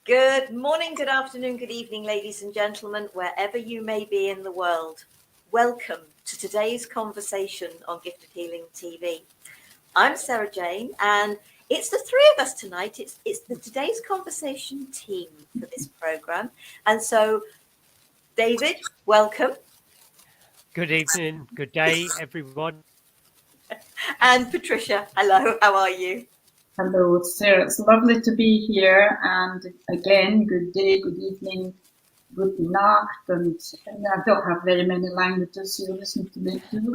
Good morning, good afternoon, good evening, ladies and gentlemen, wherever you may be in the world. Welcome to today's conversation on Gifted Healing TV. I'm Sara Jane, and it's the three of us tonight. It's the today's conversation team for this program. And so, David, welcome. Good evening, good day, everyone. And Patricia, hello, how are you? Hello, Sarah. It's lovely to be here. And again, good day, good evening, good night. And I don't have very many languages, so you listen to me do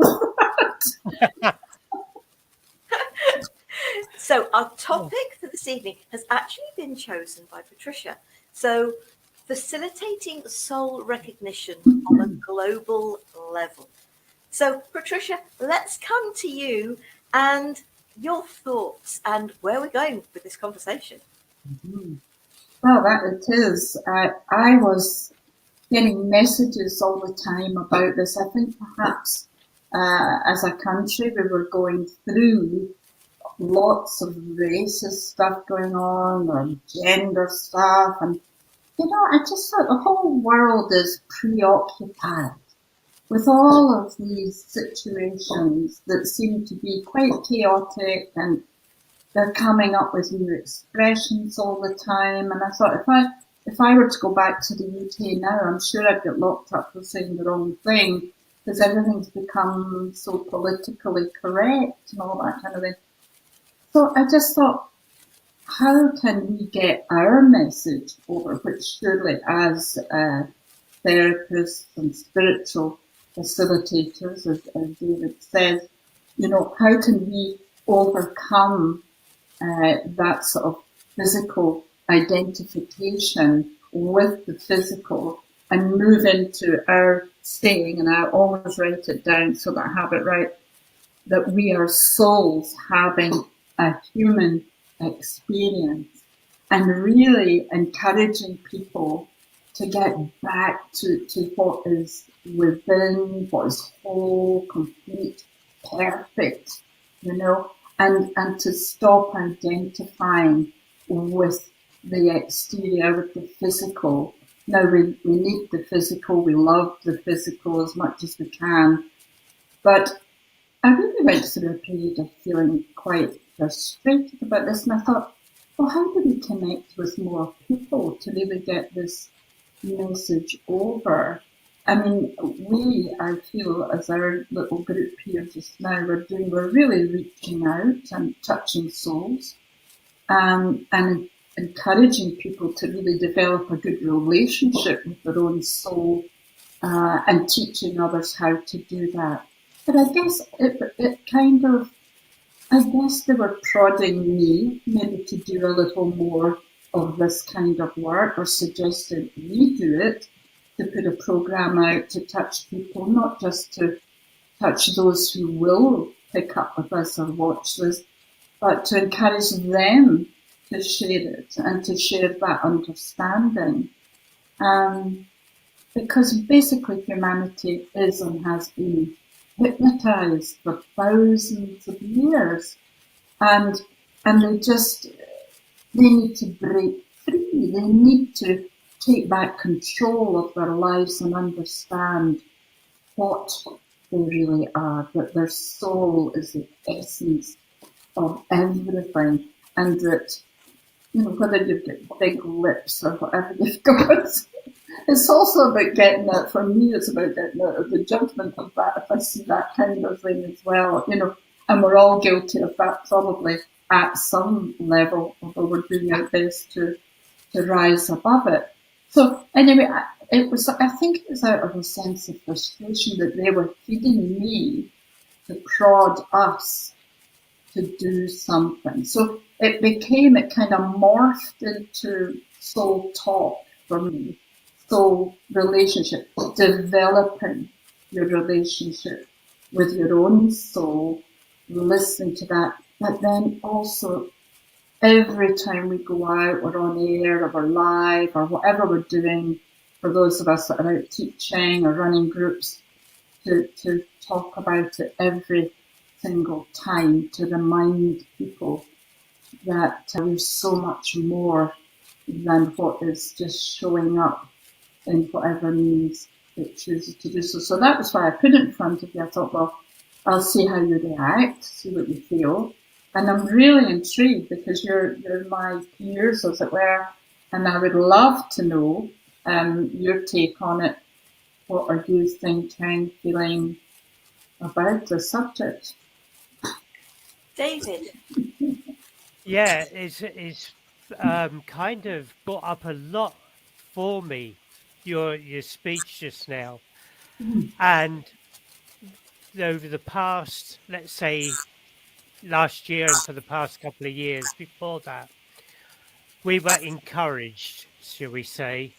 that. So our topic for this evening has actually been chosen by Patricia. So facilitating soul recognition on a global level. So Patricia, let's come to you and your thoughts and where we're going with this conversation. Mm-hmm. Well, that it is. I was getting messages all the time about this. I think perhaps as a country we were going through lots of racist stuff going on, or gender stuff, and I just thought the whole world is preoccupied with all of these situations that seem to be quite chaotic, and they're coming up with new expressions all the time. And I thought if I were to go back to the UK now, I'm sure I'd get locked up for saying the wrong thing, because everything's become so politically correct and all that kind of thing. So I just thought, how can we get our message over, which surely as therapists and spiritual facilitators, as David says, how can we overcome that sort of physical identification with the physical and move into our saying, and I always write it down so that I have it right, that we are souls having a human experience, and really encouraging people to get back to what is within, what is whole, complete, perfect, and to stop identifying with the exterior, with the physical. Now we need the physical, we love the physical as much as we can, but I really went through a period of feeling quite frustrated about this, and I thought, well, how do we connect with more people to really get this message over? I mean, I feel, as our little group here just now, we're really reaching out and touching souls, and encouraging people to really develop a good relationship with their own soul, and teaching others how to do that. But I guess they were prodding me maybe to do a little more of this kind of work, or suggested we do it, to put a program out to touch people, not just to touch those who will pick up with us or watch this, but to encourage them to share it and to share that understanding. Because basically humanity is and has been hypnotized for thousands of years, and they need to break free. They need to take back control of their lives and understand what they really are, that their soul is the essence of everything, and that, whether you've got big lips or whatever you've got, it's also about getting out, for me, it's about getting out of the judgment of that, if I see that kind of thing as well, and we're all guilty of that probably at some level, although we're doing our best to rise above it. So anyway, I think it was out of a sense of frustration that they were feeding me to prod us to do something. So it kind of morphed into soul talk for me. Soul relationship, developing your relationship with your own soul, listening to that, but then also every time we go out, we're on air, or we're live, or whatever we're doing, for those of us that are out teaching or running groups, to talk about it every single time, to remind people that there's so much more than what is just showing up in whatever means it chooses to do so. So that was why I put it in front of you. I thought, well, I'll see how you react, see what you feel. And I'm really intrigued because you're my peers, as it were, and I would love to know your take on it. What are you thinking, feeling about the subject? David. Yeah, it's kind of brought up a lot for me, your speech just now. And over the past, let's say last year and for the past couple of years before that, we were encouraged, shall we say,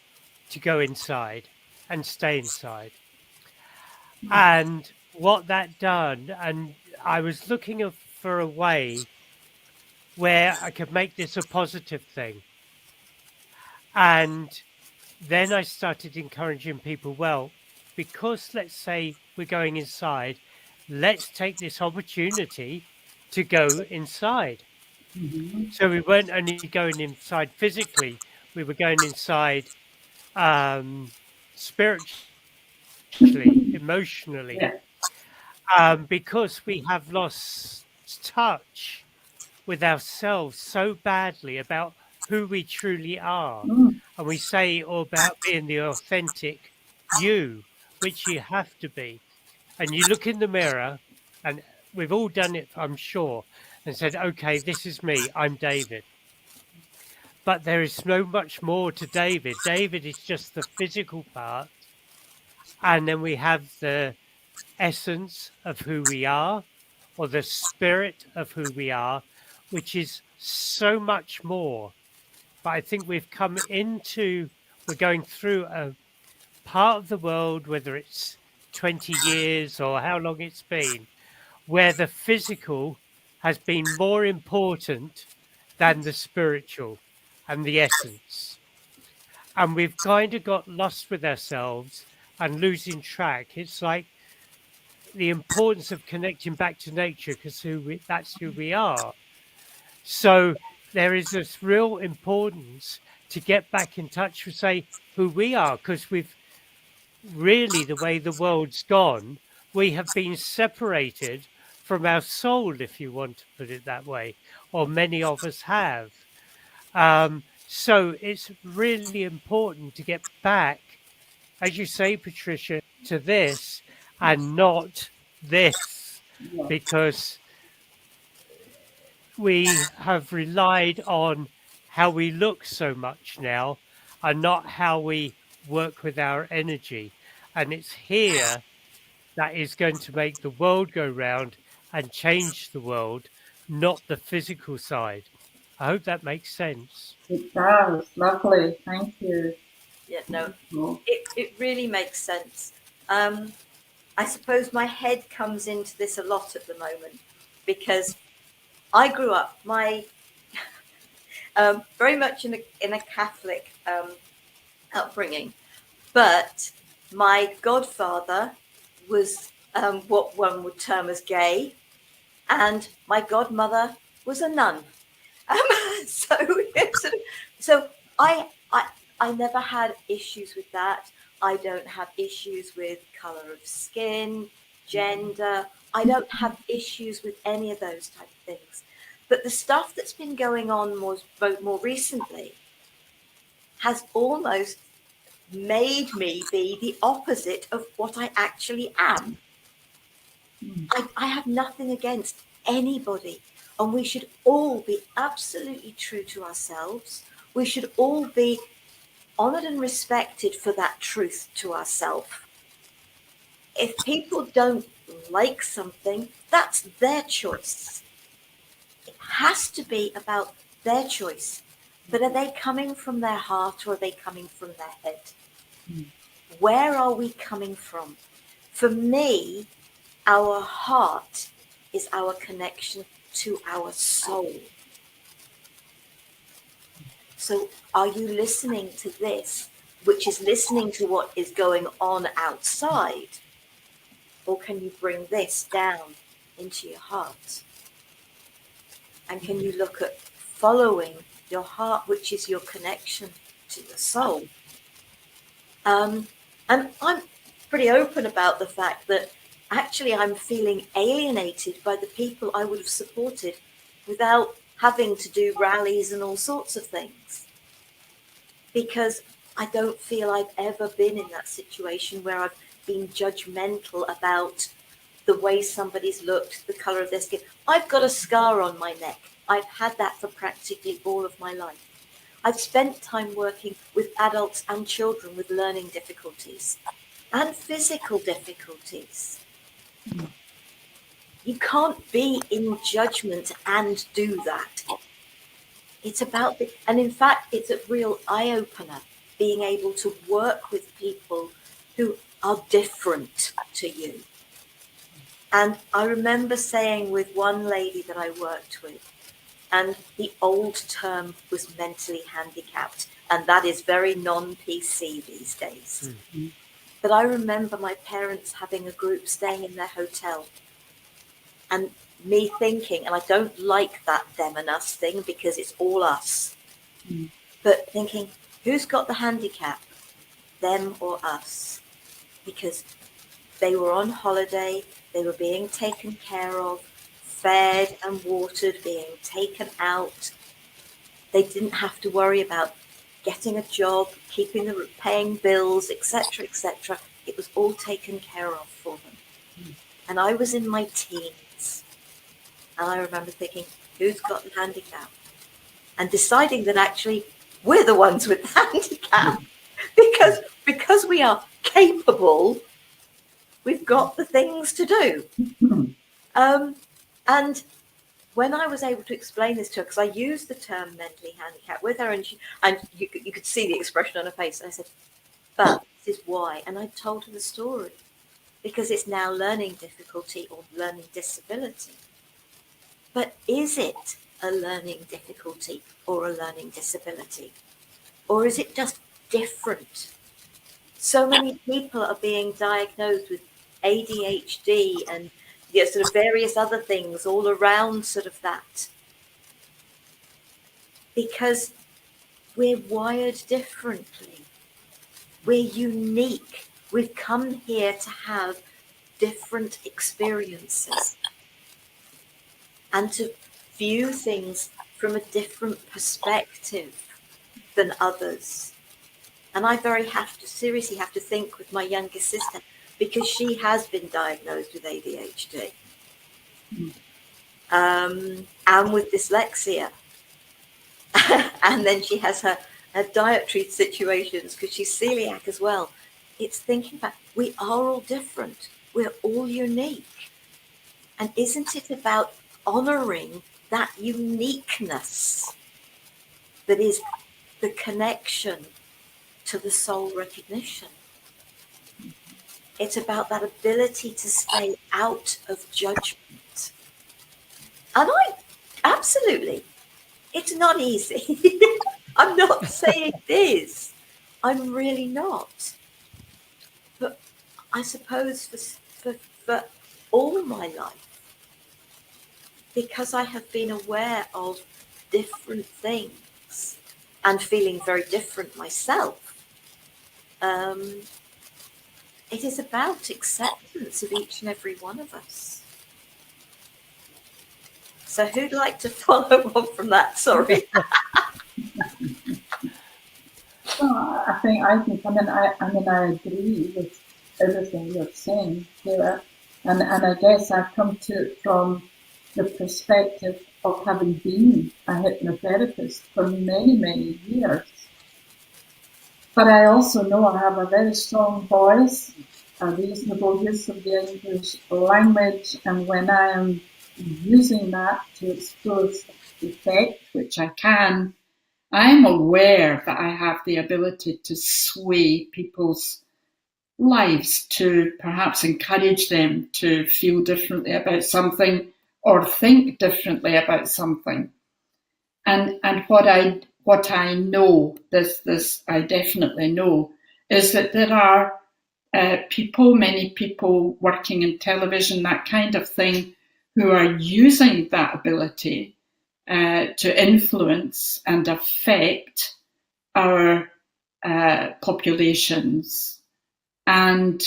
to go inside and stay inside. And what that done, and I was looking for a way where I could make this a positive thing. And then I started encouraging people, well, because let's say we're going inside, let's take this opportunity to go inside. Mm-hmm. So we weren't only going inside physically, we were going inside spiritually, emotionally, Yeah. because we have lost touch with ourselves so badly about who we truly are. Mm. And we say all about being the authentic you, which you have to be. And you look in the mirror, and we've all done it, I'm sure, and said, okay, this is me, I'm David. But there is so much more to David. David is just the physical part. And then we have the essence of who we are, or the spirit of who we are, which is so much more. But I think we're going through a part of the world, whether it's 20 years or how long it's been, where the physical has been more important than the spiritual and the essence. And we've kind of got lost with ourselves and losing track. It's like the importance of connecting back to nature because that's who we are. So there is this real importance to get back in touch with, say, who we are, because we've really, the way the world's gone, we have been separated from our soul, if you want to put it that way, or many of us have. So it's really important to get back, as you say, Patricia, to this and not this, Yeah. because we have relied on how we look so much now and not how we work with our energy. And it's here that is going to make the world go round and change the world, not the physical side. I hope that makes sense. It does. Lovely. Thank you. Yeah, no, Cool. it really makes sense. Um, I suppose my head comes into this a lot at the moment because I grew up very much in a Catholic upbringing, but my godfather was what one would term as gay, and my godmother was a nun. Um, so, so I, I, I never had issues with that. I don't have issues with color of skin, gender. I don't have issues with any of those type of things. But the stuff that's been going on more recently has almost made me be the opposite of what I actually am. Mm. I have nothing against anybody, and we should all be absolutely true to ourselves. We should all be honored and respected for that truth to ourselves. If people don't like something, that's their choice. It has to be about their choice. But are they coming from their heart or are they coming from their head? Mm. Where are we coming from? For me, our heart is our connection to our soul. So, are you listening to this, which is listening to what is going on outside? Or can you bring this down into your heart? And can you look at following your heart, which is your connection to your soul. And I'm pretty open about the fact that actually I'm feeling alienated by the people I would have supported without having to do rallies and all sorts of things. Because I don't feel I've ever been in that situation where I've been judgmental about the way somebody's looked, the colour of their skin. I've got a scar on my neck. I've had that for practically all of my life. I've spent time working with adults and children with learning difficulties and physical difficulties. You can't be in judgment and do that. It's about, and in fact, it's a real eye-opener being able to work with people who are different to you. And I remember saying with one lady that I worked with, and the old term was mentally handicapped, and that is very non-PC these days. Mm-hmm. But I remember my parents having a group staying in their hotel, and me thinking, and I don't like that them and us thing because it's all us, but thinking, who's got the handicap, them or us? Because they were on holiday, they were being taken care of, fed and watered, being taken out. They didn't have to worry about getting a job, paying bills, etc., etc. It was all taken care of for them. And I was in my teens, and I remember thinking, who's got the handicap? And deciding that actually we're the ones with the handicap because we are capable. We've got the things to do. And when I was able to explain this to her, because I used the term mentally handicapped with her, and you could see the expression on her face, and I said, but this is why. And I told her the story, because it's now learning difficulty or learning disability. But is it a learning difficulty or a learning disability? Or is it just different? So many people are being diagnosed with ADHD and sort of various other things all around sort of that. Because we're wired differently. We're unique. We've come here to have different experiences and to view things from a different perspective than others. And I seriously have to think with my youngest sister, because she has been diagnosed with ADHD and with dyslexia. And then she has her dietary situations because she's celiac as well. It's thinking about, we are all different. We're all unique. And isn't it about honouring that uniqueness that is the connection to the soul recognition? It's about that ability to stay out of judgment. And absolutely, it's not easy. I'm not saying it is. I'm really not. But I suppose for all my life, because I have been aware of different things and feeling very different myself, it is about acceptance of each and every one of us. So who'd like to follow on from that? Sorry. Well, I think I can come in. I agree with everything you're saying here. And I guess I've come to it from the perspective of having been a hypnotherapist for many, many years. But I also know I have a very strong voice, a reasonable use of the English language, and when I am using that to its fullest effect, which I can, I'm aware that I have the ability to sway people's lives, to perhaps encourage them to feel differently about something or think differently about something. And what I know, this I definitely know, is that there are many people working in television, that kind of thing, who are using that ability to influence and affect our populations. And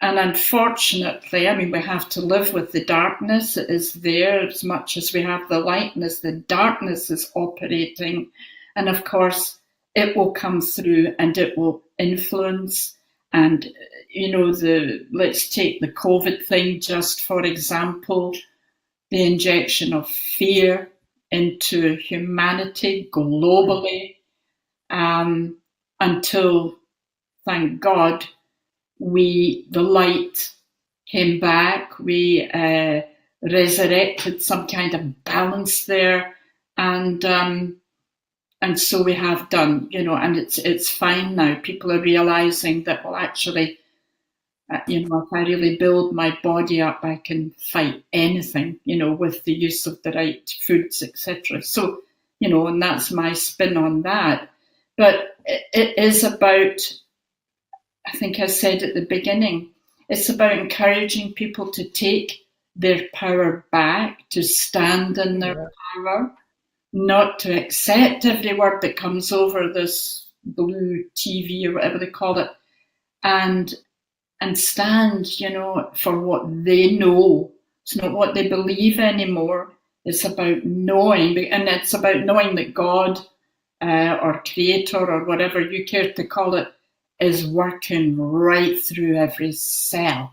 unfortunately, I mean, we have to live with the darkness. It is there as much as we have the lightness. The darkness is operating. And of course, it will come through and it will influence. And, let's take the COVID thing just for example, the injection of fear into humanity globally, until, thank God, the light came back. We resurrected some kind of balance there, and so we have done, and it's fine now. People are realizing that, well, actually, if I really build my body up, I can fight anything, with the use of the right foods, etc. So, and that's my spin on that. But it is about, I think I said at the beginning, it's about encouraging people to take their power back, to stand in their power, not to accept every word that comes over this blue TV or whatever they call it, and stand, for what they know. It's not what they believe anymore. It's about knowing, and it's about knowing that God or Creator or whatever you care to call it is working right through every cell.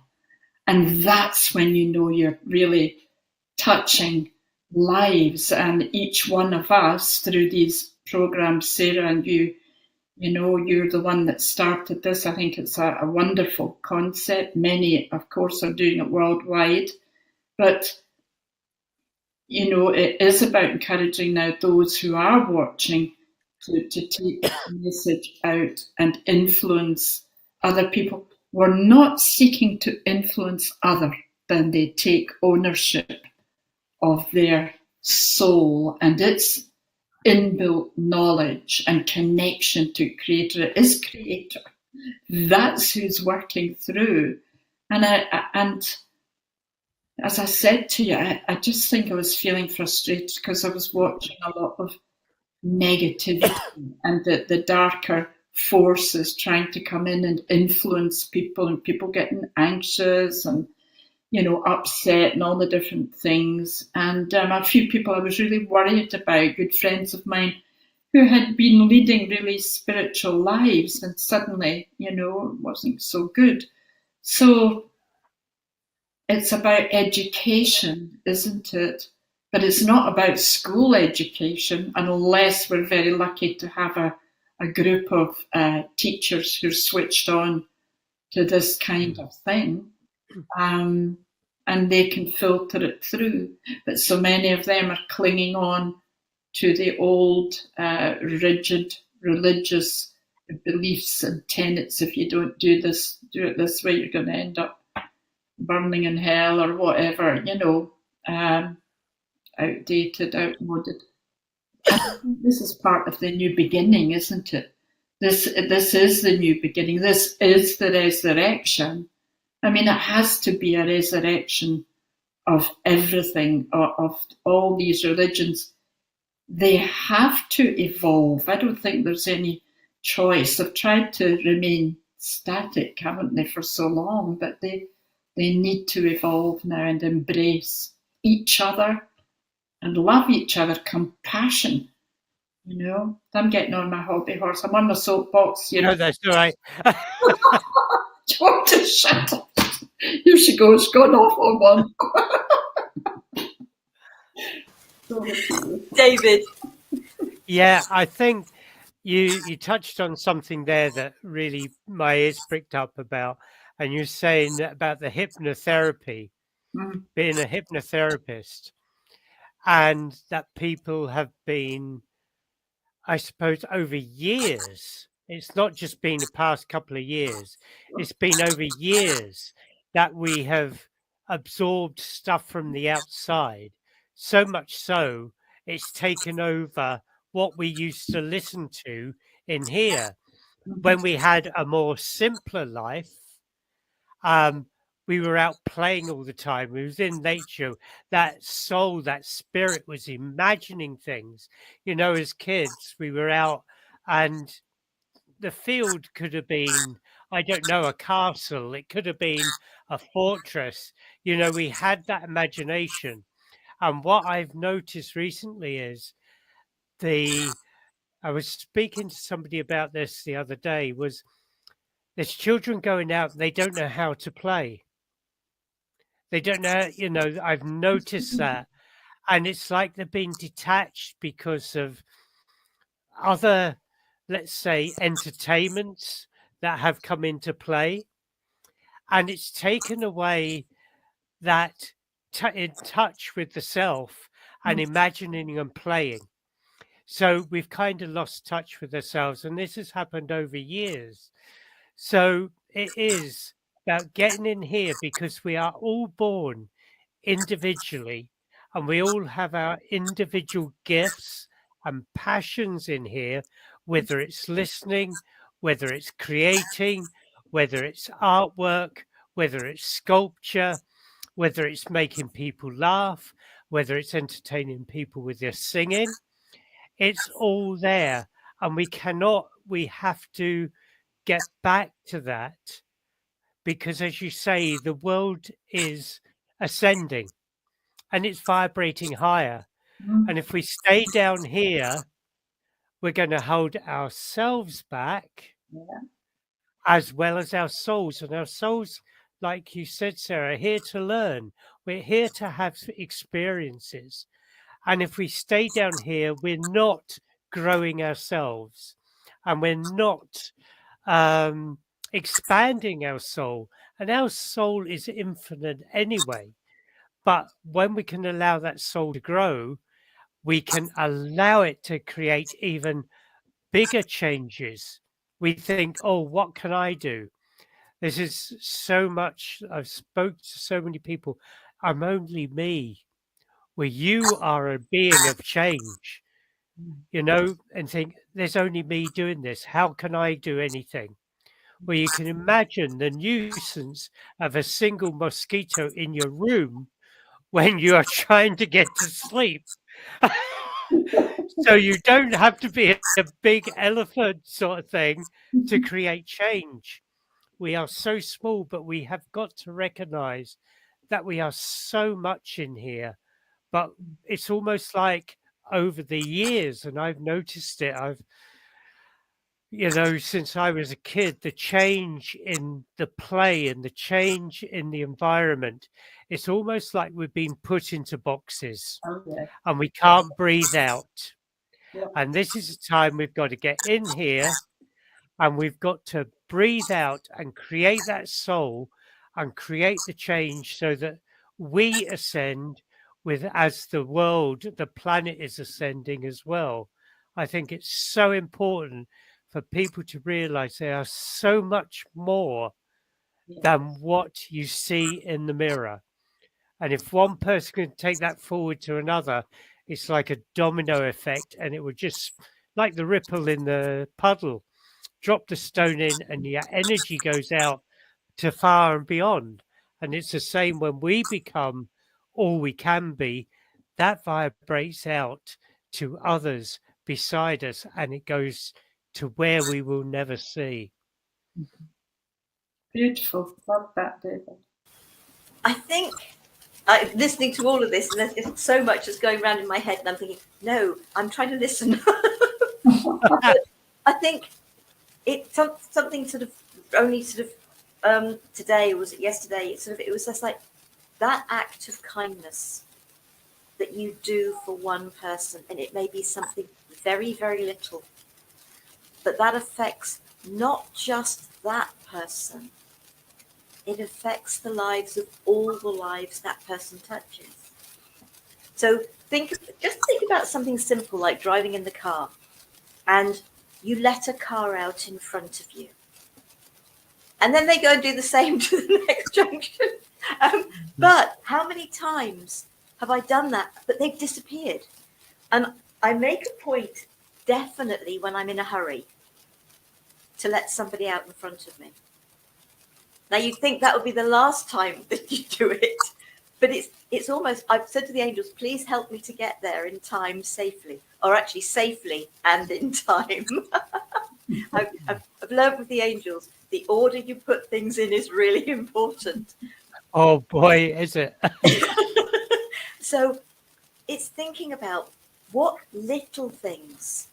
And that's when you're really touching lives. And each one of us through these programs, Sarah, and you're the one that started this. I think it's a wonderful concept. Many, of course, are doing it worldwide. But, it is about encouraging now those who are watching to take the message out and influence other people. We're not seeking to influence other than they take ownership of their soul and its inbuilt knowledge and connection to Creator. It is Creator. That's who's working through. And as I said to you, I just think I was feeling frustrated because I was watching a lot of negativity and the darker forces trying to come in and influence people, and people getting anxious and upset and all the different things. And a few people I was really worried about, good friends of mine who had been leading really spiritual lives, and suddenly it wasn't so good. So it's about education, isn't it? But it's not about school education, unless we're very lucky to have a group of teachers who are switched on to this kind of thing, and they can filter it through. But so many of them are clinging on to the old, rigid religious beliefs and tenets. If you don't do it this way, you're going to end up burning in hell or whatever, outdated, outmoded. This is part of the new beginning, isn't it? This is the new beginning. This is the resurrection. I mean, it has to be a resurrection of everything, of all these religions. They have to evolve. I don't think there's any choice. They've tried to remain static, haven't they, for so long? But they need to evolve now and embrace each other and love each other, compassion. I'm getting on my hobby horse. I'm on my soapbox. No, that's all right. George, shut up. Here she goes, gone off on one. David. Yeah, I think you touched on something there that really my ears pricked up about, and you're saying that about the hypnotherapy, being a hypnotherapist, and that people have been, I suppose, over years. It's not just been the past couple of years. It's been over years that we have absorbed stuff from the outside, so much so it's taken over what we used to listen to in here. When we had a more simpler life, we were out playing all the time. We was in nature. That soul, that spirit was imagining things. As kids, we were out, and the field could have been, I don't know, a castle. It could have been a fortress. We had that imagination. And what I've noticed recently is I was speaking to somebody about this the other day, was there's children going out and they don't know how to play. They don't know, I've noticed that. And it's like they're being detached because of other, let's say, entertainments that have come into play. And it's taken away that in touch with the self and imagining and playing. So we've kind of lost touch with ourselves. And this has happened over years. So it is about getting in here, because we are all born individually and we all have our individual gifts and passions in here, whether it's listening, whether it's creating, whether it's artwork, whether it's sculpture, whether it's making people laugh, whether it's entertaining people with their singing. It's all there. And we have to get back to that, because, as you say, the world is ascending and it's vibrating higher. And if we stay down here, we're going to hold ourselves back as well as our souls. And our souls, like you said, Sarah, are here to learn. We're here to have experiences. And if we stay down here, we're not growing ourselves, and we're not expanding our soul. And our soul is infinite anyway. But when we can allow that soul to grow, we can allow it to create even bigger changes. We think, oh, what can I do? This is so much. I've spoke to so many people. I'm only me. Where you are a being of change, and think, there's only me doing this. How can I do anything? Well, you can imagine the nuisance of a single mosquito in your room when you are trying to get to sleep. So you don't have to be a big elephant sort of thing to create change. We are so small, but we have got to recognize that we are so much in here. But it's almost like over the years, and I've noticed it, since I was a kid, the change in the play and the change in the environment, it's almost like we've been put into boxes and we can't breathe out. And this is a time we've got to get in here and we've got to breathe out and create that soul and create the change so that we ascend as the world, the planet is ascending as well. I think it's so important for people to realize they are so much more than what you see in the mirror. And if one person can take that forward to another, it's like a domino effect, and it would just, like the ripple in the puddle, drop the stone in and the energy goes out to far and beyond. And it's the same when we become all we can be, that vibrates out to others beside us and it goes to where we will never see. Beautiful. Love that, David. I think listening to all of this, and there's so much that's going around in my head, and I'm thinking, no, I'm trying to listen. But I think it's something sort of only sort of today, or was it yesterday? It was just like that act of kindness that you do for one person, and it may be something very, very little, but that affects not just that person. It affects the lives of all the lives that person touches. So just think about something simple like driving in the car, and you let a car out in front of you, and then they go and do the same to the next junction. But how many times have I done that? But they've disappeared. And I make a point, definitely when I'm in a hurry, to let somebody out in front of me. Now you'd think that would be the last time that you do it, but it's almost, I've said to the angels, please help me to get there in time safely, or actually safely and in time. I've learned with the angels, the order you put things in is really important. Oh boy, is it? So it's thinking about what little things,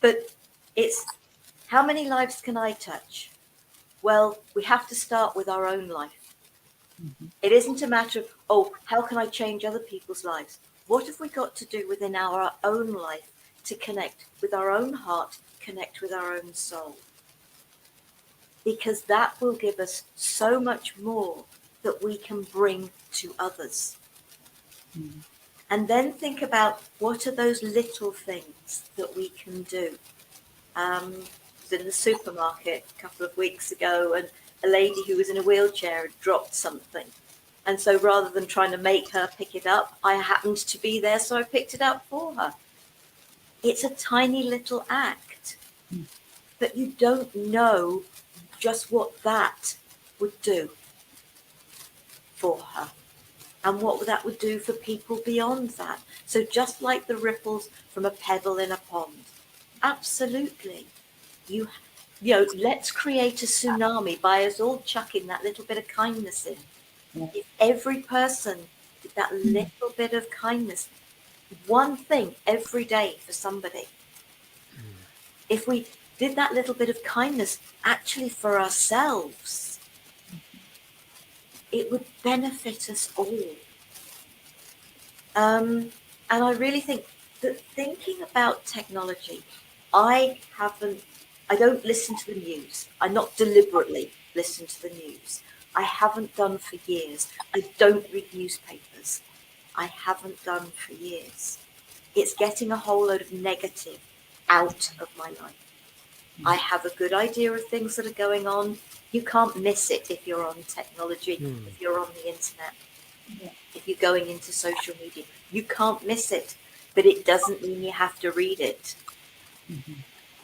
but it's how many lives can I touch? Well, we have to start with our own life. It isn't a matter of, oh, how can I change other people's lives? What have we got to do within our own life to connect with our own heart, connect with our own soul? Because that will give us so much more that we can bring to others. And then think about what are those little things that we can do. I was in the supermarket a couple of weeks ago, and a lady who was in a wheelchair had dropped something. And so rather than trying to make her pick it up, I happened to be there, so I picked it up for her. It's a tiny little act, but you don't know just what that would do for her and what that would do for people beyond that. So just like the ripples from a pebble in a pond, absolutely. You know, let's create a tsunami by us all chucking that little bit of kindness in. Yeah. If every person did that little bit of kindness, one thing every day for somebody, if we did that little bit of kindness actually for ourselves, it would benefit us all. And I really think that thinking about technology, I don't listen to the news. I not deliberately listen to the news. I haven't done for years. I don't read newspapers. I haven't done for years. It's getting a whole load of negative out of my life. I have a good idea of things that are going on. You can't miss it if you're on technology, if you're on the internet, if you're going into social media. You can't miss it, but it doesn't mean you have to read it.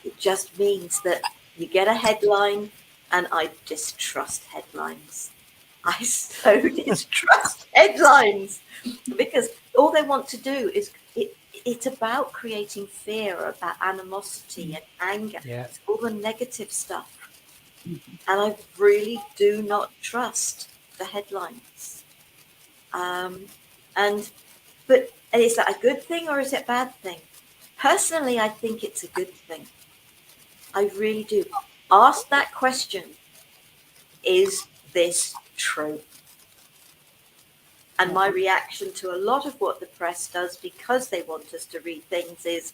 It just means that you get a headline, and I distrust headlines. I so distrust headlines because all they want to do is it's about creating fear, about animosity and anger, it's all the negative stuff. And I really do not trust the headlines. But is that a good thing or is it a bad thing? Personally, I think it's a good thing. I really do. Ask that question. Is this true? And my reaction to a lot of what the press does, because they want us to read things, is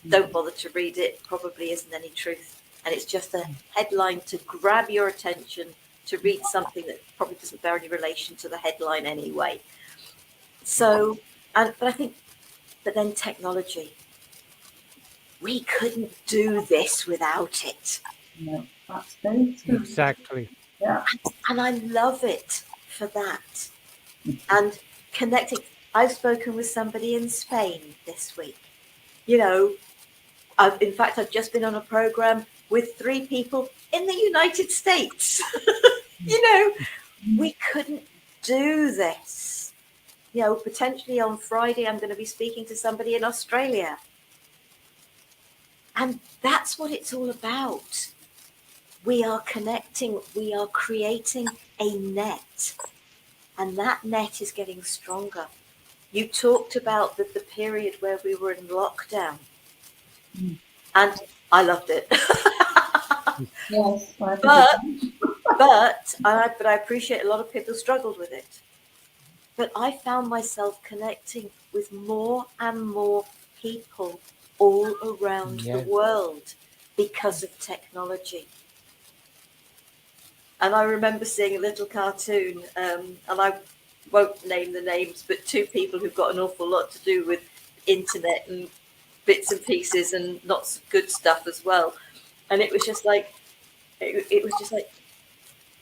don't bother to read it. Probably isn't any truth. And it's just a headline to grab your attention to read something that probably doesn't bear any relation to the headline anyway. So, but I think, but then technology, we couldn't do this without it. No, that's very true. Exactly. Yeah. And I love it for that. And connecting. I've spoken with somebody in Spain this week. You know, in fact, I've just been on a program with 3 people in the United States. You know, we couldn't do this. You know, potentially on Friday, I'm going to be speaking to somebody in Australia. And that's what it's all about. We are connecting, we are creating a net. And that net is getting stronger. You talked about the period where we were in lockdown. And I loved it. Yes. But I appreciate a lot of people struggled with it. But I found myself connecting with more and more people all around the world because of technology. And I remember seeing a little cartoon, and I won't name the names, but 2 people who've got an awful lot to do with internet and bits and pieces and lots of good stuff as well. And it was just like,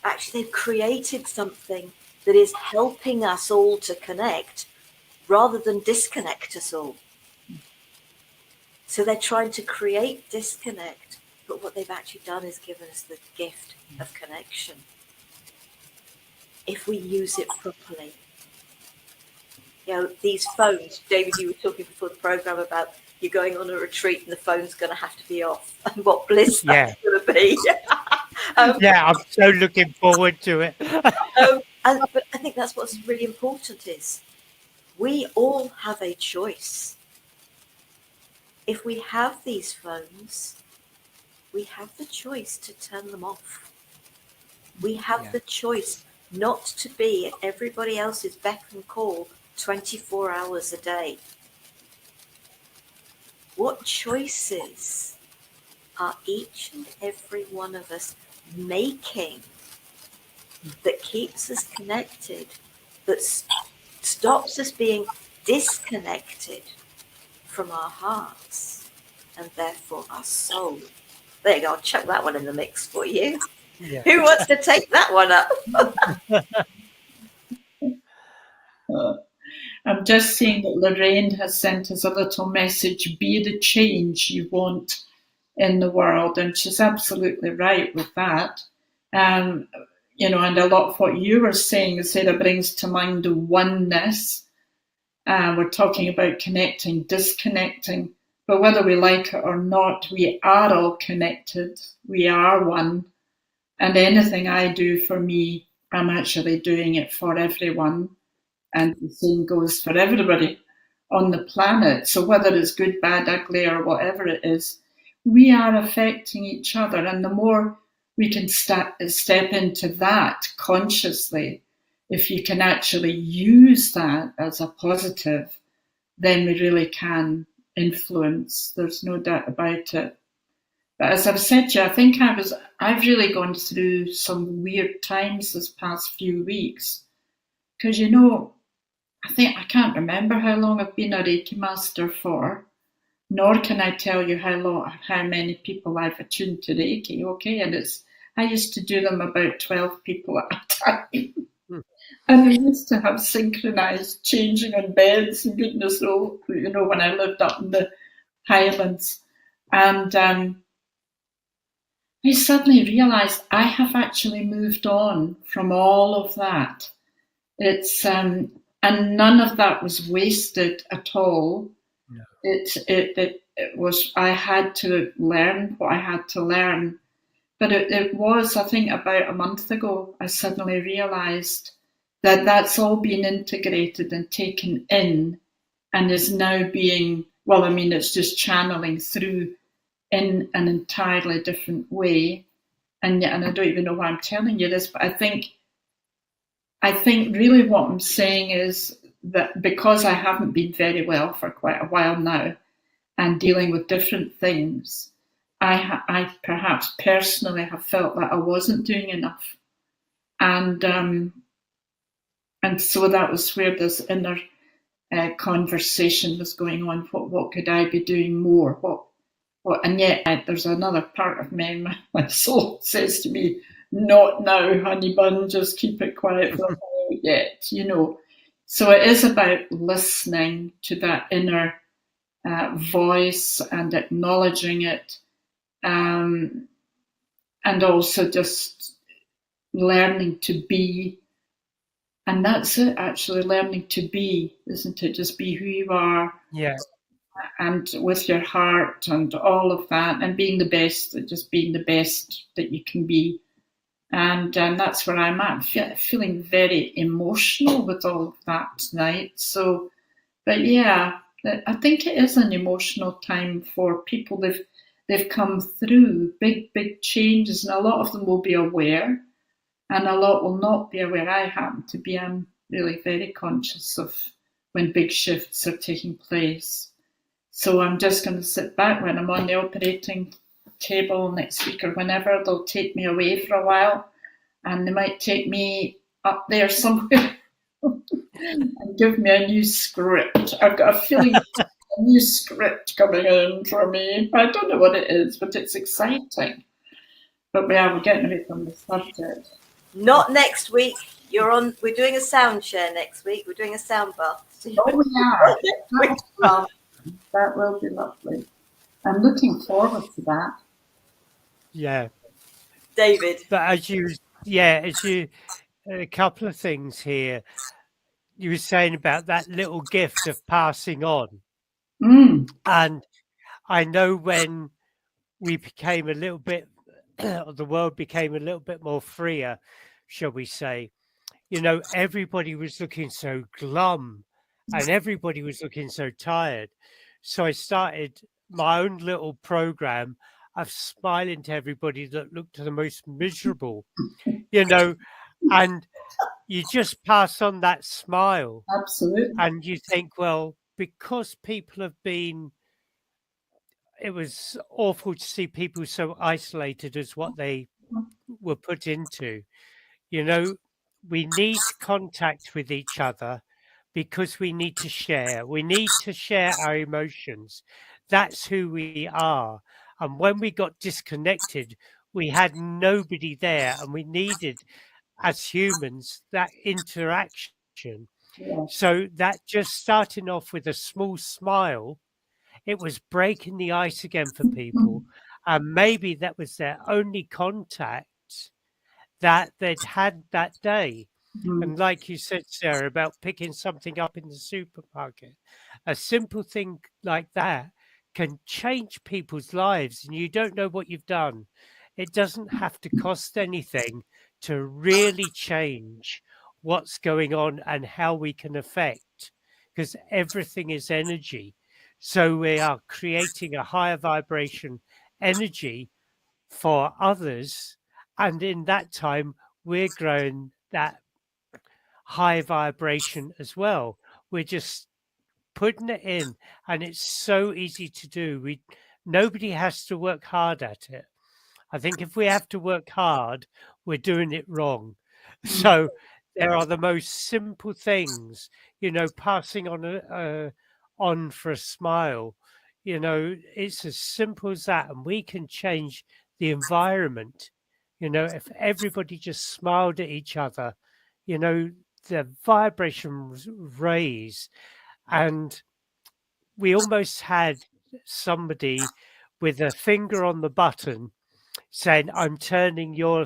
actually they've created something that is helping us all to connect rather than disconnect us all. So they're trying to create disconnect, but what they've actually done is given us the gift of connection. if we use it properly. You know, these phones, David, you were talking before the program about you're going on a retreat and the phone's going to have to be off, and what bliss Yeah. that's going to be. Yeah, I'm so looking forward to it. But I think that's what's really important is we all have a choice. If we have these phones, we have the choice to turn them off. We have the choice not to be at everybody else's beck and call 24 hours a day. What choices are each and every one of us making that keeps us connected, that stops us being disconnected from our hearts and therefore our soul? There you go, I'll chuck that one in the mix for you. Yeah. Who wants to take that one up? I'm just saying that Lorraine has sent us a little message, be the change you want in the world. And she's absolutely right with that. You know, and a lot of what you were saying, Sarah, brings to mind the oneness. We're talking about connecting, disconnecting. But whether we like it or not, we are all connected. We are one. And anything I do for me, I'm actually doing it for everyone. And the same goes for everybody on the planet. So whether it's good, bad, ugly, or whatever it is, we are affecting each other. And the more we can step into that consciously, if you can actually use that as a positive, then we really can influence. There's no doubt about it. But as I've said to you, I think I've really gone through some weird times this past few weeks. Because, you know, I can't remember how long I've been a Reiki master for, nor can I tell you how many people I've attuned to Reiki, okay? And I used to do them about 12 people at a time. And we used to have synchronized changing on beds and goodness knows, you know, when I lived up in the Highlands. And I suddenly realized I have actually moved on from all of that. It's and none of that was wasted at all. No. It was, I had to learn what I had to learn. But it was, I think, about a month ago, I suddenly realized that that's all been integrated and taken in and is now being, well, I mean, it's just channeling through in an entirely different way. And I don't even know why I'm telling you this, but I think really what I'm saying is that because I haven't been very well for quite a while now and dealing with different things, I perhaps personally have felt that I wasn't doing enough. And so that was where this inner conversation was going on. What could I be doing more? What? And yet there's another part of me, my soul says to me, not now, honey bun, just keep it quiet for a while yet, you know. So it is about listening to that inner voice and acknowledging it, and also just learning to be. And that's it, actually, learning to be, isn't it? Just be who you are. Yeah. And with your heart and all of that, and being the best, just being the best that you can be. And that's where I'm at, feeling very emotional with all of that tonight. So, but yeah, I think it is an emotional time for people. They've come through big changes, and a lot of them will be aware, and a lot will not be aware. I happen to be. I'm really very conscious of when big shifts are taking place. So I'm just going to sit back when I'm on the operating table next week or whenever. They'll take me away for a while, and they might take me up there somewhere and give me a new script. I've got a feeling a new script coming in for me. I don't know what it is, but it's exciting. But yeah, we're getting away from the subject. Not next week. We're doing a sound share next week. We're doing a sound bath. Oh, we are. That will be lovely. I'm looking forward to that. Yeah. David. But as you a couple of things here. You were saying about that little gift of passing on. Mm. And I know when we became a little bit, the world became a little bit more freer, shall we say, everybody was looking so glum and everybody was looking so tired. So I started my own little program of smiling to everybody that looked the most miserable, you know, and you just pass on that smile Absolutely. and you think, well, because people have been, it was awful to see people so isolated as what they were put into. You know, we need contact with each other because we need to share. We need to share our emotions. That's who we are. And when we got disconnected, we had nobody there, and we needed, as humans, that interaction. Yes. So that just starting off with a small smile, it was breaking the ice again for people. And maybe that was their only contact that they'd had that day. Mm. And like you said, Sarah, about picking something up in the supermarket, a simple thing like that can change people's lives, and you don't know what you've done. It doesn't have to cost anything to really change what's going on and how we can affect, because everything is energy. So we are creating a higher vibration energy for others. And in that time, we're growing that high vibration as well. We're just putting it in, and it's so easy to do. Nobody has to work hard at it. I think if we have to work hard, we're doing it wrong. Mm. So there are the most simple things, passing on for a smile. It's as simple as that, and we can change the environment. If everybody just smiled at each other, the vibrations raise, and we almost had somebody with a finger on the button saying, I'm turning your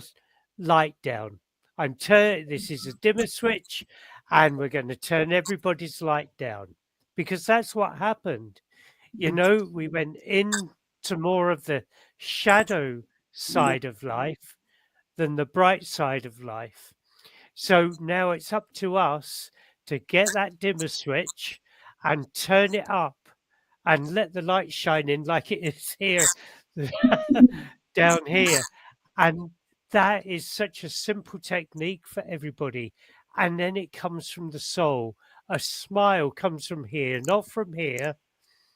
light down. This is a dimmer switch, and we're going to turn everybody's light down, because that's what happened. We went into more of the shadow side of life than the bright side of life. So now it's up to us to get that dimmer switch and turn it up and let the light shine in like it is here down here. And that is such a simple technique for everybody. And then it comes from the soul. A smile comes from here, not from here,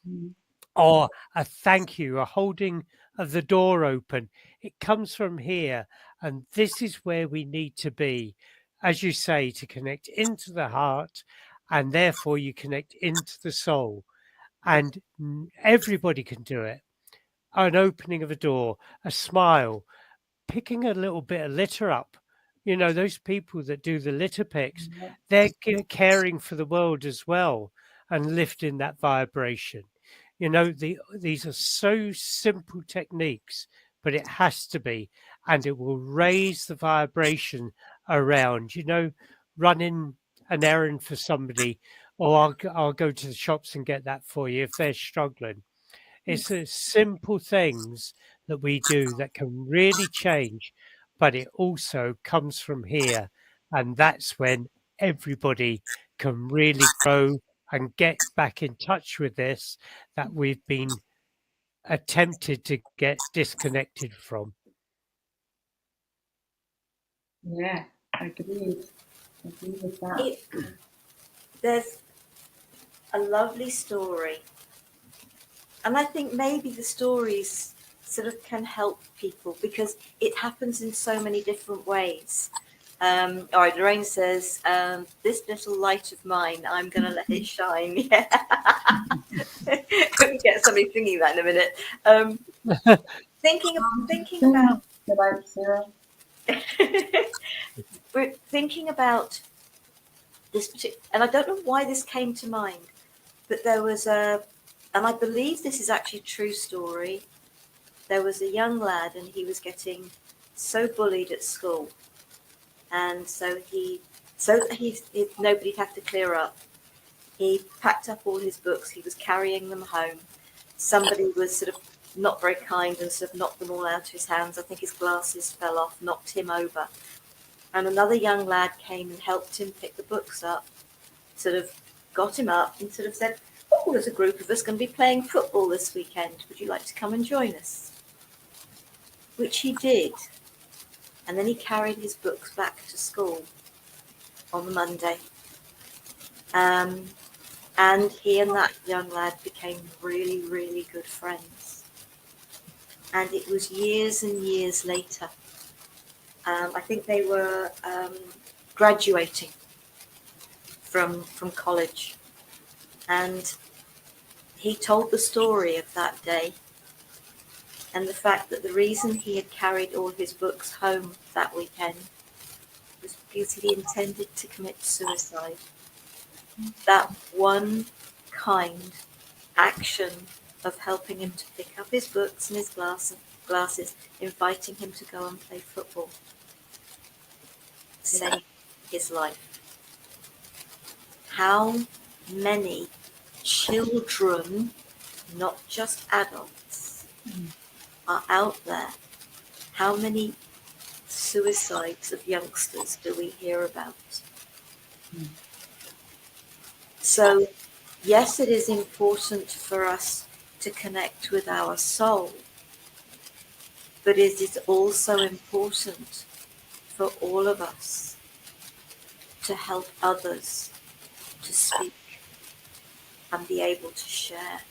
Mm. or a thank you, a holding of the door open. It comes from here. And this is where we need to be, as you say, to connect into the heart. And therefore, you connect into the soul. And everybody can do it. An opening of a door, a smile, picking a little bit of litter up. Those people that do the litter picks, they're caring for the world as well and lifting that vibration. These are so simple techniques, but it has to be, and it will raise the vibration around, running an errand for somebody, or I'll go to the shops and get that for you if they're struggling. It's the simple things that we do that can really change, but it also comes from here. And that's when everybody can really grow and get back in touch with this that we've been attempted to get disconnected from. Yeah, agreed. Agree with that. There's a lovely story, and I think maybe the stories sort of can help people because it happens in so many different ways. All right, Lorraine says, this little light of mine, I'm going to let it shine. Yeah. We'll get somebody singing that in a minute. Thinking about About Sarah. we're thinking about this particular, and I don't know why this came to mind, but there was and I believe this is actually a true story. There was a young lad, and he was getting so bullied at school, And nobody'd have to clear up. He packed up all his books. He was carrying them home. Somebody was sort of not very kind and sort of knocked them all out of his hands. I think his glasses fell off, knocked him over. And another young lad came and helped him pick the books up, sort of got him up and sort of said, "Oh, there's a group of us going to be playing football this weekend. Would you like to come and join us?" Which he did. And then he carried his books back to school on the Monday. And he and that young lad became really, really good friends. And it was years and years later. I think they were graduating from college. And he told the story of that day and the fact that the reason he had carried all his books home that weekend was because he intended to commit suicide. That one kind action of helping him to pick up his books and his glasses, inviting him to go and play football, saved his life. How many children, not just adults, are out there? How many suicides of youngsters do we hear about? So, yes, it is important for us to connect with our soul, but it is also important for all of us to help others to speak and be able to share.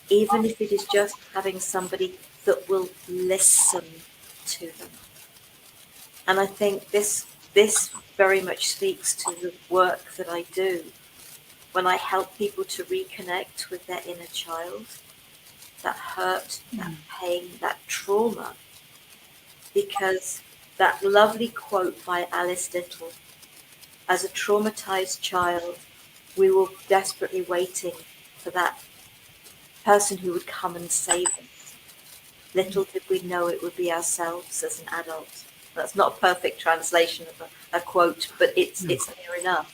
Even if it is just having somebody that will listen to them. And I think this very much speaks to the work that I do when I help people to reconnect with their inner child, that hurt, that pain, that trauma. Because that lovely quote by Alice Little, as a traumatized child, we were desperately waiting for that person who would come and save us. Little did we know it would be ourselves as an adult. That's not a perfect translation of a quote, but it's near enough.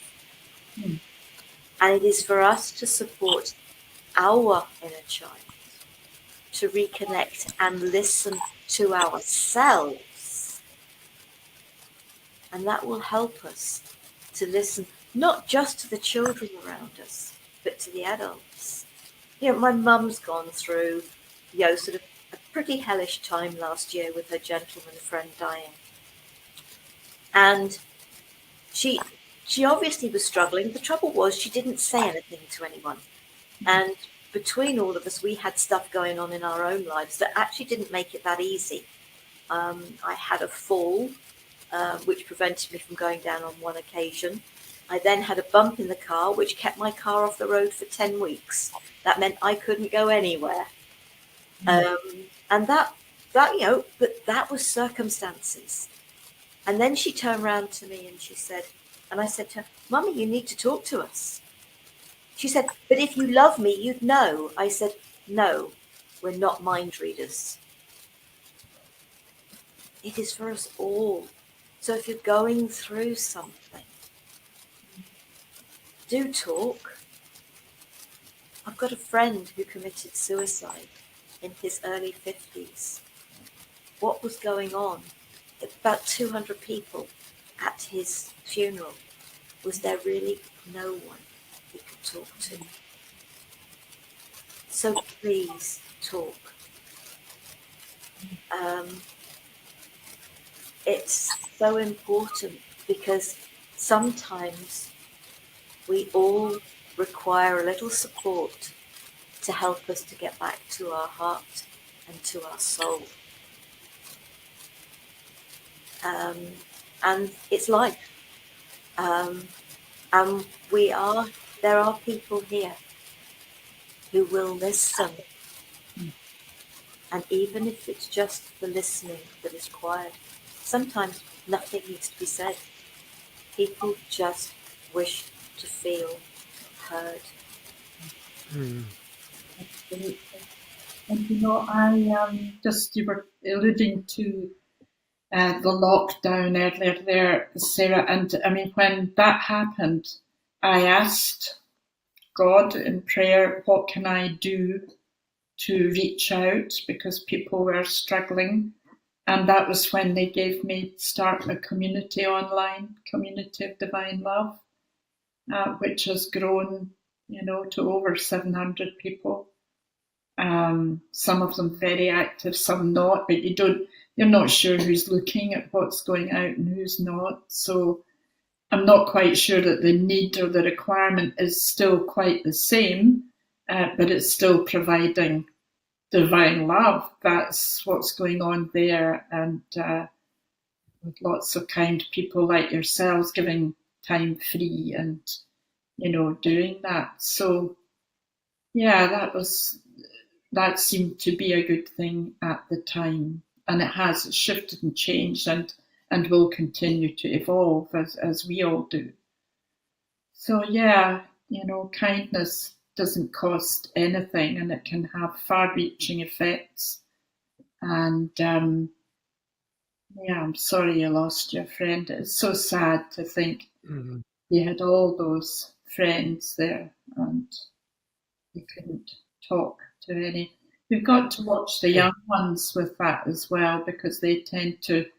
And it is for us to support our inner child, to reconnect and listen to ourselves. And that will help us to listen not just to the children around us, but to the adults. My mum's gone through, sort of a pretty hellish time last year with her gentleman friend dying. And she obviously was struggling. The trouble was she didn't say anything to anyone. And between all of us, we had stuff going on in our own lives that actually didn't make it that easy. I had a fall, which prevented me from going down on one occasion. I then had a bump in the car, which kept my car off the road for 10 weeks. That meant I couldn't go anywhere. And that was circumstances. And then she turned around to me and she said, and I said to her, "Mummy, you need to talk to us." She said, "But if you love me, you'd know." I said, "No, we're not mind readers. It is for us all. So if you're going through something, do talk." I've got a friend who committed suicide in his early 50s. What was going on? About 200 people at his funeral. Was there really no one he could talk to? So please talk. It's so important because sometimes we all require a little support to help us to get back to our heart and to our soul. And it's life. And there are people here who will listen. And even if it's just the listening that is required, sometimes nothing needs to be said. People just wish to feel heard. Absolutely. And I just, you were alluding to the lockdown earlier there, Sarah. And I mean, when that happened, I asked God in prayer, what can I do to reach out because people were struggling? And that was when they gave me start a community online, Community of Divine Love, which has grown, to over 700 people. Some of them very active, some not, but you're not sure who's looking at what's going out and who's not. So I'm not quite sure that the need or the requirement is still quite the same, but it's still providing divine love. That's what's going on there, and with lots of kind people like yourselves giving time free and doing that. So yeah, that seemed to be a good thing at the time, and it has shifted and changed and will continue to evolve as we all do. So yeah, kindness doesn't cost anything, and it can have far-reaching effects. And yeah, I'm sorry you lost your friend. It's so sad to think Mhm. you had all those friends there and you couldn't talk to any. You've got to watch the Yeah. young ones with that as well, because they tend to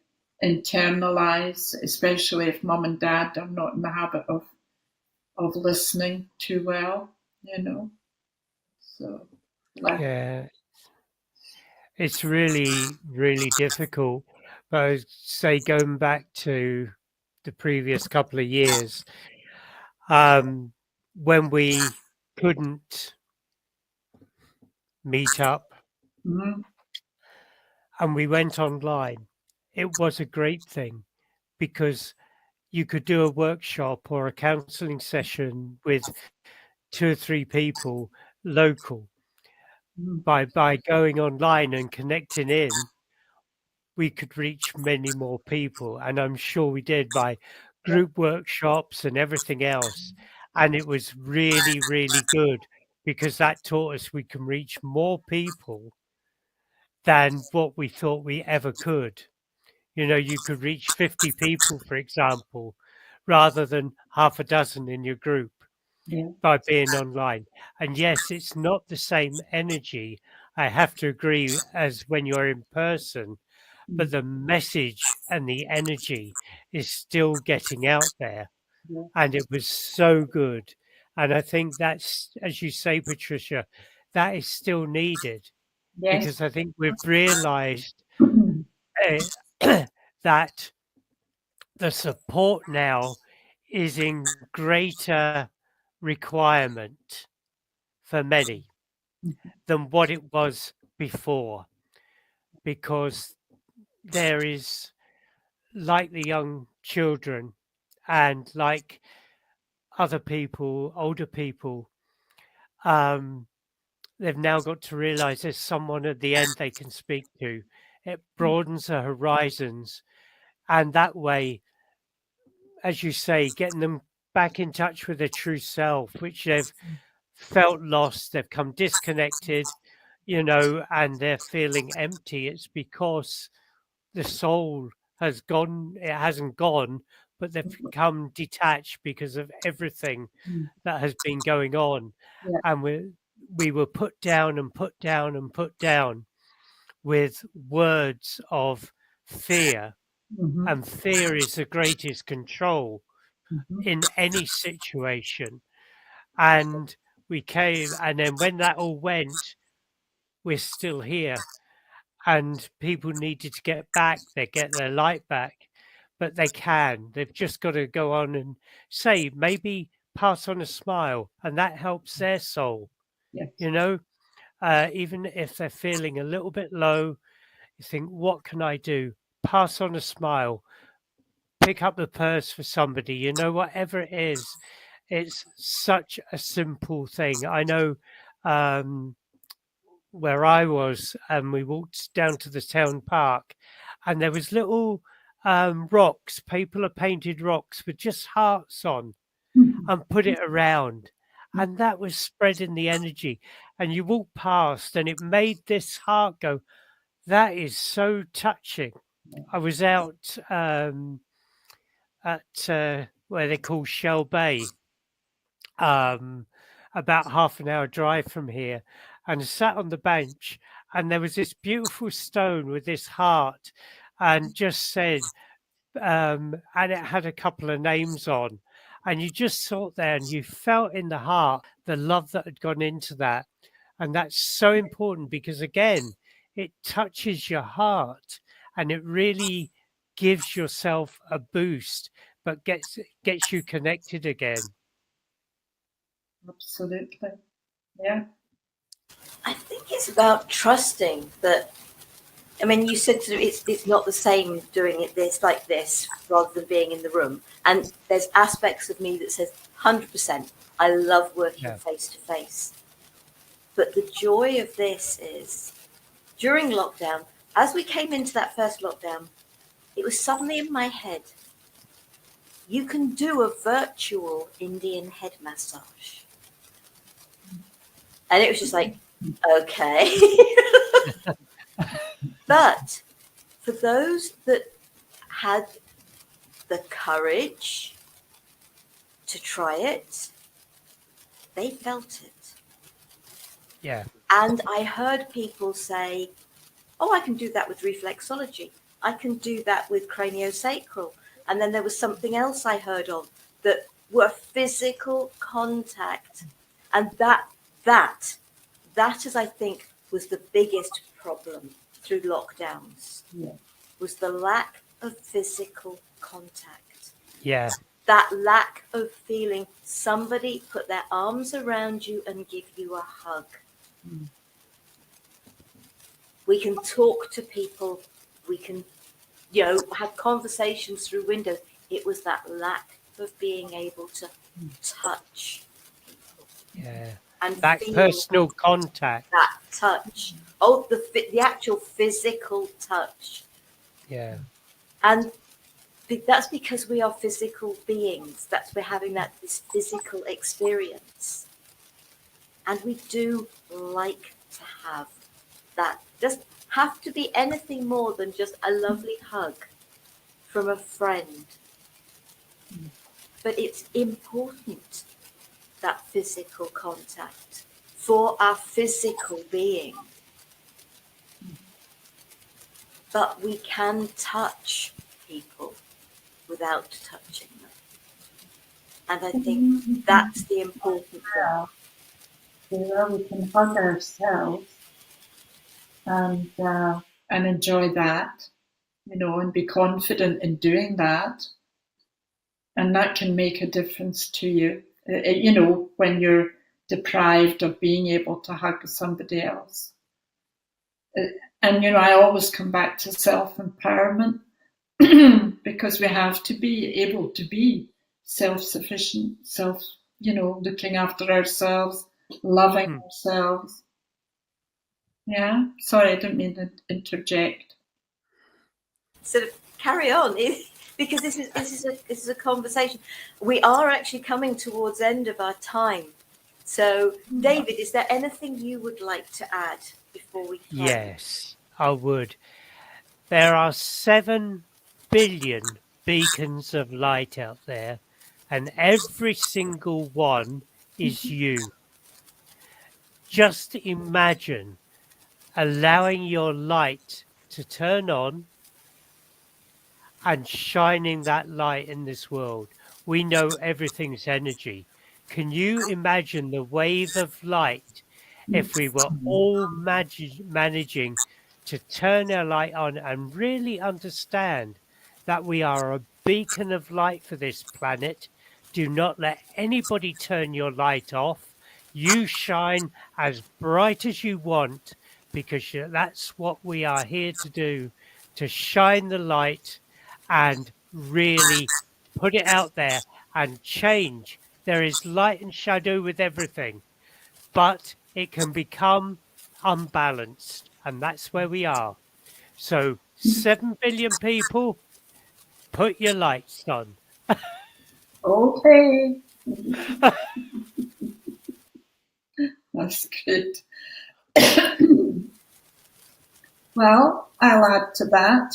internalize, especially if mum and dad are not in the habit of listening too well, So, like, Yeah. It's really, really difficult. But I would say going back to the previous couple of years, um, when we couldn't meet up mm, and we went online, it was a great thing because you could do a workshop or a counseling session with two or three people local. mm, By going online and connecting in, we could reach many more people, and I'm sure we did by yeah, group workshops and everything else. And it was really, really good because that taught us we can reach more people than what we thought we ever could. You could reach 50 people, for example, rather than half a dozen in your group yeah, by being online. And yes, it's not the same energy, I have to agree, as when you're in person, but mm, the message and the energy is still getting out there. yeah, And it was so good. And I think that's, as you say, Patricia, that is still needed yes, because I think we've realized mm, that the support now is in greater requirement for many than what it was before, because there is, like the young children and like other people, older people, um, they've now got to realize there's someone at the end they can speak to. It broadens the horizons. And that way, as you say, getting them back in touch with their true self, which they've felt lost, they've come disconnected, and they're feeling empty. It's because the soul has gone, it hasn't gone, but they've become detached because of everything mm, that has been going on. yeah, And we were put down and put down and put down with words of fear. mm-hmm, And fear is the greatest control mm-hmm, in any situation. And we came, and then when that all went, we're still here. And people needed to get back, they get their light back, but they can. They've just got to go on and say, maybe pass on a smile, and that helps their soul. yes, You know, even if they're feeling a little bit low, you think, what can I do? Pass on a smile, pick up the purse for somebody, whatever it is. It's such a simple thing. I know um, where I was, and we walked down to the town park, and there was little rocks, paper painted rocks with just hearts on, mm, and put it around. And that was spreading the energy. And you walk past, and it made this heart go, that is so touching. I was out at where they call Shell Bay, um, about half an hour drive from here, and sat on the bench, and there was this beautiful stone with this heart, and just said, and it had a couple of names on, and you just sat there and you felt in the heart the love that had gone into that, and that's so important because again, it touches your heart, and it really gives yourself a boost, but gets you connected again. Absolutely. Yeah. I think it's about trusting that. I mean, you said it's not the same doing it like this rather than being in the room. And there's aspects of me that says 100%. I love working Yeah. face to face. But the joy of this is during lockdown, as we came into that first lockdown, it was suddenly in my head. You can do a virtual Indian head massage. And it was just like, okay. But for those that had the courage to try it, they felt it. Yeah. And I heard people say, oh, I can do that with reflexology. I can do that with craniosacral. And then there was something else I heard of that were physical contact. And that is, I think, was the biggest problem through lockdowns, was the lack of physical contact. Yeah. That lack of feeling somebody put their arms around you and give you a hug. We can talk to people. We can, have conversations through windows. It was that lack of being able to touch people. Yeah. And That feel personal contact. that touch. Oh, the actual physical touch. Yeah. And that's because we are physical beings. We're having this physical experience. And we do like to have that. Doesn't have to be anything more than just a lovely hug from a friend. But it's important, that physical contact for our physical being. But we can touch people without touching them. And I think that's the important thing. We can hug ourselves and enjoy that, and be confident in doing that. And that can make a difference to you, when you're deprived of being able to hug somebody else. And, I always come back to self-empowerment because we have to be able to be self-sufficient, looking after ourselves, loving ourselves. Yeah, sorry, I didn't mean to interject. Sort of carry on, because this is a conversation. We are actually coming towards the end of our time. So, David, is there anything you would like to add before we close? Yes, I would. There are 7 billion beacons of light out there, and every single one is you. Just imagine allowing your light to turn on and shining that light in this world. We know everything's energy. Can you imagine the wave of light if we were all managing to turn our light on and really understand that we are a beacon of light for this planet? Do not let anybody turn your light off. You shine as bright as you want, because that's what we are here to do, to shine the light and really put it out there and change. There is light and shadow with everything, but it can become unbalanced, and that's where we are. So 7 billion people, put your lights on. Okay. That's good. Well, I'll add to that.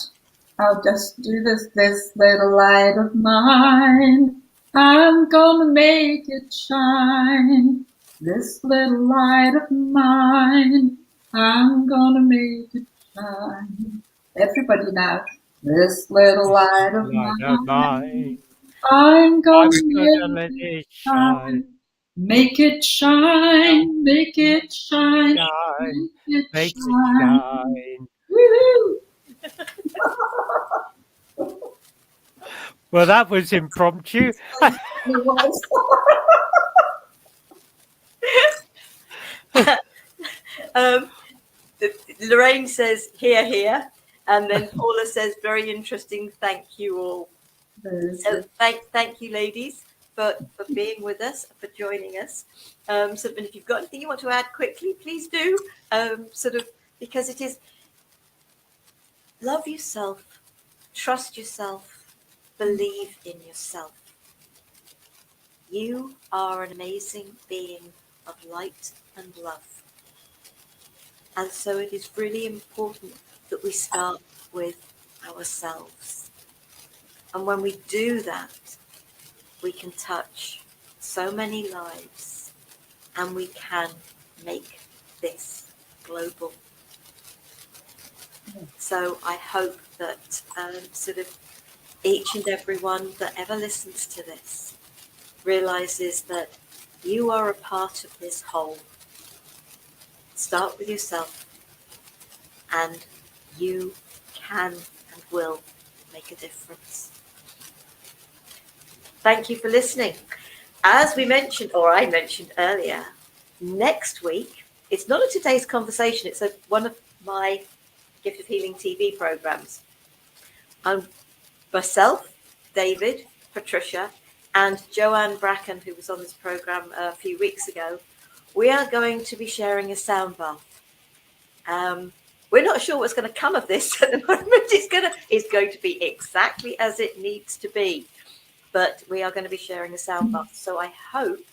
I'll just do this little light of mine. I'm gonna make it shine. This little light of mine. I'm gonna make it shine. Everybody now. This little light of Light of mine. mine, I'm gonna I'm gonna make let it it shine, shine. Make it shine. Make it shine. shine, Make it make it shine. shine. Woo-hoo. Well, that was impromptu. It was. Um, Lorraine says, "Here, here," and then Paula says, "Very interesting. Thank you all." So thank you, ladies, for being with us, for joining us. So if you've got anything you want to add quickly, please do. Because it is love yourself, trust yourself, believe in yourself. You are an amazing being of light and love. And so it is really important that we start with ourselves. And when we do that, we can touch so many lives and we can make this global. So I hope that each and every one that ever listens to this realizes that you are a part of this whole. Start with yourself and you can and will make a difference. Thank you for listening. As we mentioned, or I mentioned earlier, next week, it's not a today's conversation, it's one of my Gift of Healing TV programs. Myself, David, Patricia, and Joanne Bracken, who was on this program a few weeks ago, we are going to be sharing a sound bath. We're not sure what's going to come of this at the moment. It's going to be exactly as it needs to be. But we are going to be sharing a sound bath. So I hope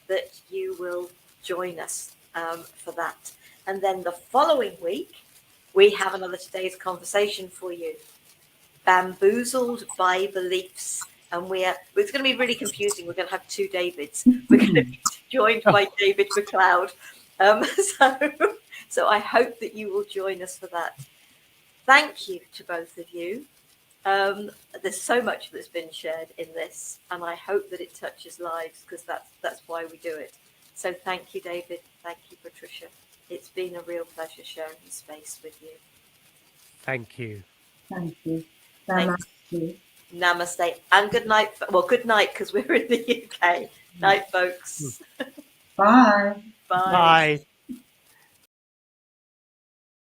that you will join us for that. And then the following week, we have another today's conversation for you. Bamboozled by beliefs. And it's going to be really confusing. We're going to have two Davids. We're going to be joined by David McLeod. So I hope that you will join us for that. Thank you to both of you. There's so much that's been shared in this, and I hope that it touches lives because that's why we do it. So thank you, David. Thank you, Patricia. It's been a real pleasure sharing this space with you. Thank you. Thank you. Namaste. Namaste. And good night. Well, good night because we're in the UK. Night, folks. Bye. Bye. Bye.